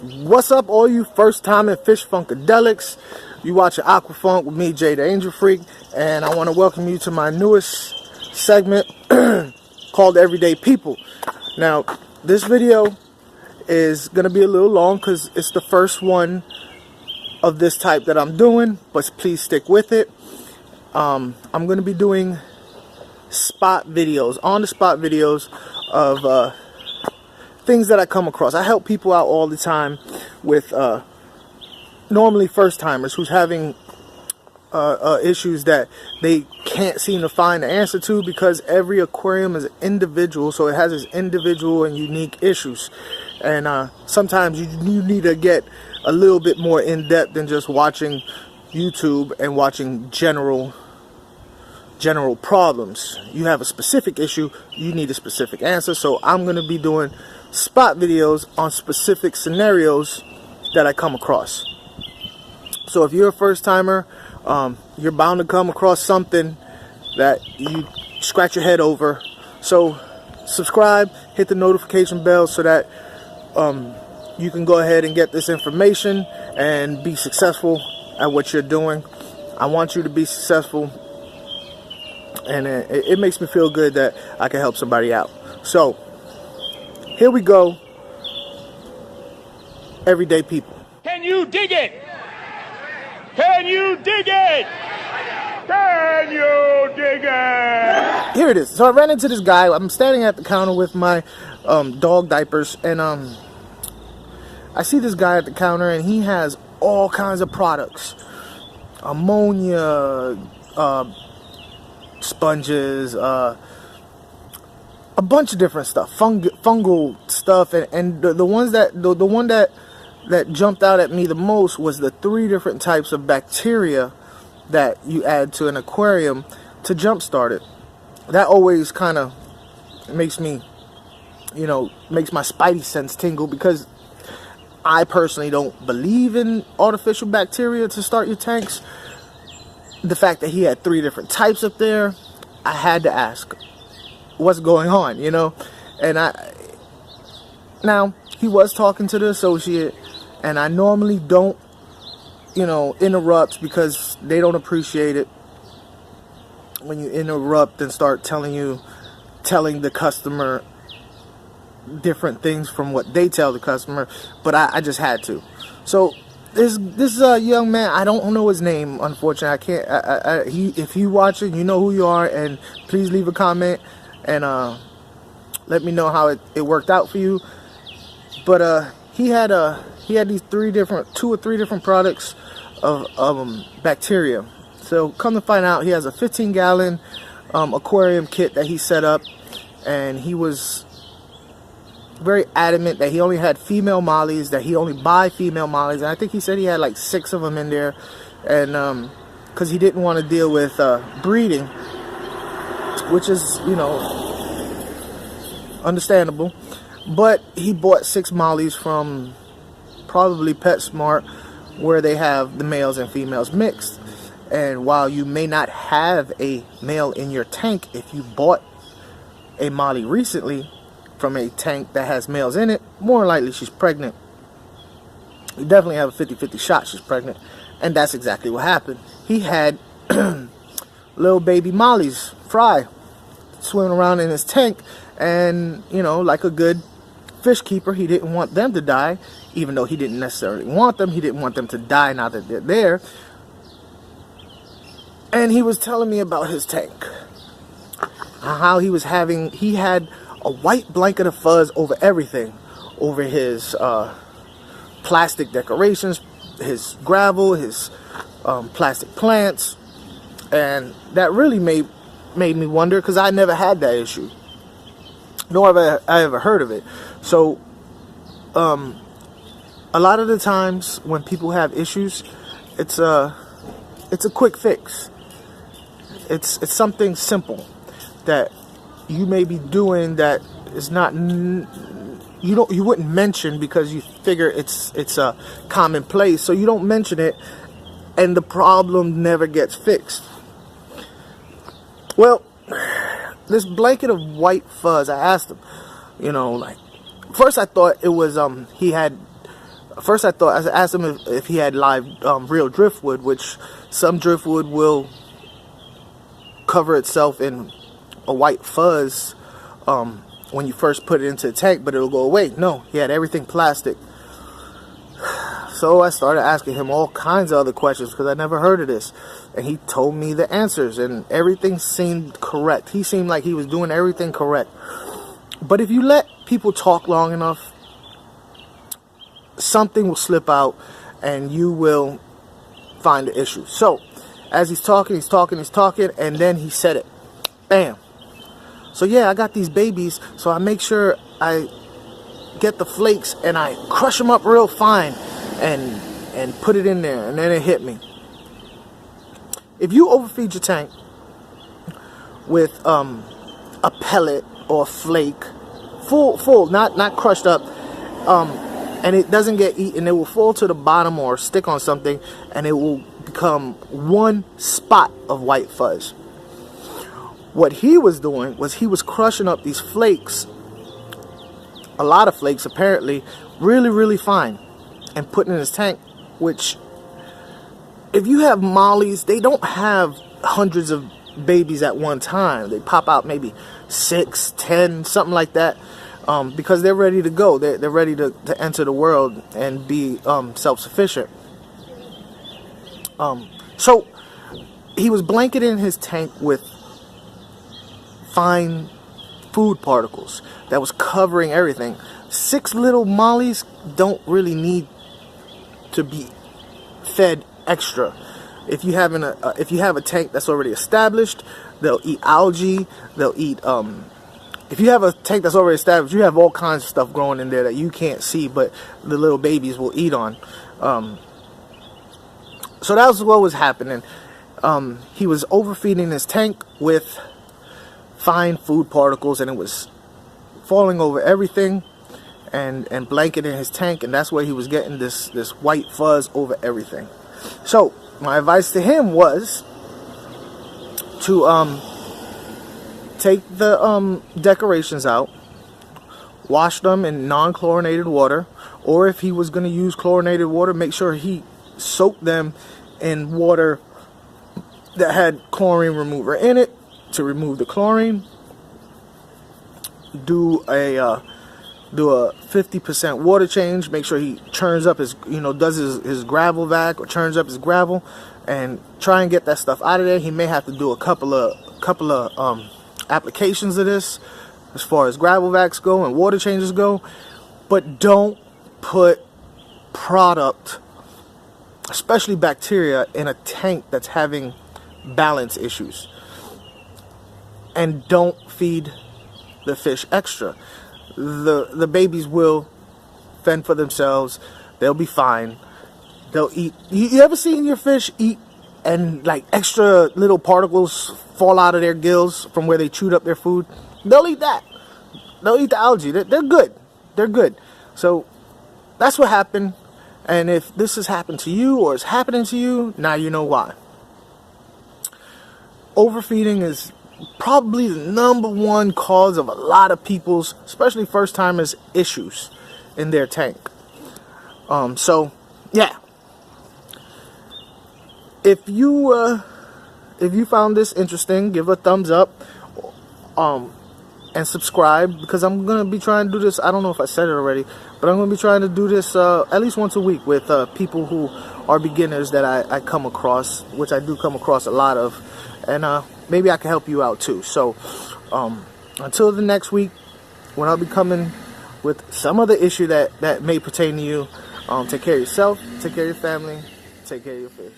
What's up, all you first-time and fish funkadelics? You watching Aquafunk with me, Jay the Angel Freak, and I want to welcome you to my newest segment called Everyday People. Now, this video is going to be a little long because it's the first one of this type that I'm doing, but please stick with it. I'm going to be doing spot videos, on-the-spot videos of things that I come across. I help people out all the time with normally first-timers who's having issues that they can't seem to find the answer to, because every aquarium is individual, so it has its individual and unique issues. And sometimes you need to get a little bit more in-depth than just watching YouTube and watching general problems. You have a specific issue, you need a specific answer. So I'm going to be doing spot videos on specific scenarios that I come across. So if you're a first timer, you're bound to come across something that you scratch your head over. So subscribe, hit the notification bell so that you can go ahead and get this information and be successful at what you're doing. I want you to be successful, and it makes me feel good that I can help somebody out. So here we go. Everyday people. Can you dig it? Can you dig it? Can you dig it? Here it is. So I ran into this guy. I'm standing at the counter with my dog diapers, and I see this guy at the counter, and he has all kinds of products. Ammonia, sponges, a bunch of different stuff, fungal stuff, and the one that jumped out at me the most was the 3 different types of bacteria that you add to an aquarium to jumpstart it. That always kind of makes me, makes my spidey sense tingle, because I personally don't believe in artificial bacteria to start your tanks. The fact that he had 3 different types up there, I had to ask, what's going on, And now he was talking to the associate, and I normally don't, interrupt, because they don't appreciate it when you interrupt and start telling the customer different things from what they tell the customer. But I just had to. So this young man, I don't know his name, unfortunately. I can't. If you watching, you know who you are, and please leave a comment and let me know how it worked out for you. But he had these 2 or 3 different products of bacteria. So come to find out, he has a 15-gallon aquarium kit that he set up, and he was very adamant that he only had female mollies, that he only buy female mollies, and I think he said he had like 6 of them in there, and because he didn't want to deal with breeding, which is understandable. But he bought 6 mollies from probably PetSmart, where they have the males and females mixed. And while you may not have a male in your tank, if you bought a molly recently from a tank that has males in it, more likely she's pregnant. You definitely have a 50-50 shot she's pregnant. And that's exactly what happened. He had little baby mollies, fry, swimming around in his tank, and like a good fish keeper, he didn't want them to die, even though he didn't necessarily want them. He didn't want them to die now that they're there. And he was telling me about his tank, how he had a white blanket of fuzz over everything, over his plastic decorations, his gravel, his plastic plants, and that really made me wonder, because I never had that issue, nor have I ever heard of it. So a lot of the times when people have issues, it's a quick fix. It's something simple that you may be doing that is not, you wouldn't mention, because you figure it's a commonplace, so you don't mention it, and the problem never gets fixed. Well, this blanket of white fuzz, I asked him, like, first I thought it was he had First I asked him if he had live real driftwood, which some driftwood will cover itself in a white fuzz when you first put it into the tank, but it'll go away. No, he had everything plastic. So I started asking him all kinds of other questions because I never heard of this. And he told me the answers, and everything seemed correct. He seemed like he was doing everything correct. But if you let people talk long enough, something will slip out and you will find the issue. So as he's talking, and then he said it. Bam. So yeah, I got these babies, so I make sure I get the flakes and I crush them up real fine and put it in there, and then it hit me. If you overfeed your tank with a pellet or a flake, full, not crushed up, and it doesn't get eaten, it will fall to the bottom or stick on something, and it will become one spot of white fuzz. What he was doing was he was crushing up these flakes, a lot of flakes apparently, really, really fine, and putting in his tank, which, if you have mollies, they don't have hundreds of babies at one time. They pop out maybe 6, 10, something like that, because they're ready to go. They're ready to enter the world and be self-sufficient. So he was blanketing his tank with fine food particles that was covering everything. 6 little mollies don't really need to be fed extra. If you have a tank that's already established, they'll eat algae. They'll eat if you have a tank that's already established, you have all kinds of stuff growing in there that you can't see, but the little babies will eat on. So that was what was happening. He was overfeeding his tank with fine food particles, and it was falling over everything and blanketing his tank, and that's where he was getting this white fuzz over everything. So my advice to him was to take the decorations out, wash them in non-chlorinated water, or if he was going to use chlorinated water, make sure he soaked them in water that had chlorine remover in it to remove the chlorine. Do a 50% water change. Make sure he churns up his, does his gravel vac or churns up his gravel, and try and get that stuff out of there. He may have to do a couple of applications of this as far as gravel vacs go and water changes go, but don't put product, especially bacteria, in a tank that's having balance issues. And don't feed the fish extra. The babies will fend for themselves. They'll be fine. They'll eat. You ever seen your fish eat and like extra little particles fall out of their gills from where they chewed up their food? They'll eat that. They'll eat the algae. They're good. They're good. So that's what happened. And if this has happened to you or is happening to you, now you know why. Overfeeding is probably the #1 cause of a lot of people's, especially first-timers, issues in their tank. So yeah, if you found this interesting, give a thumbs up, and subscribe, because I'm gonna be trying to do this. I don't know if I said it already, but I'm gonna be trying to do this at least once a week with people who are beginners that I come across, which I do come across a lot of, and maybe I can help you out too. So until the next week, when I'll be coming with some other issue that may pertain to you, take care of yourself, take care of your family, take care of your fish.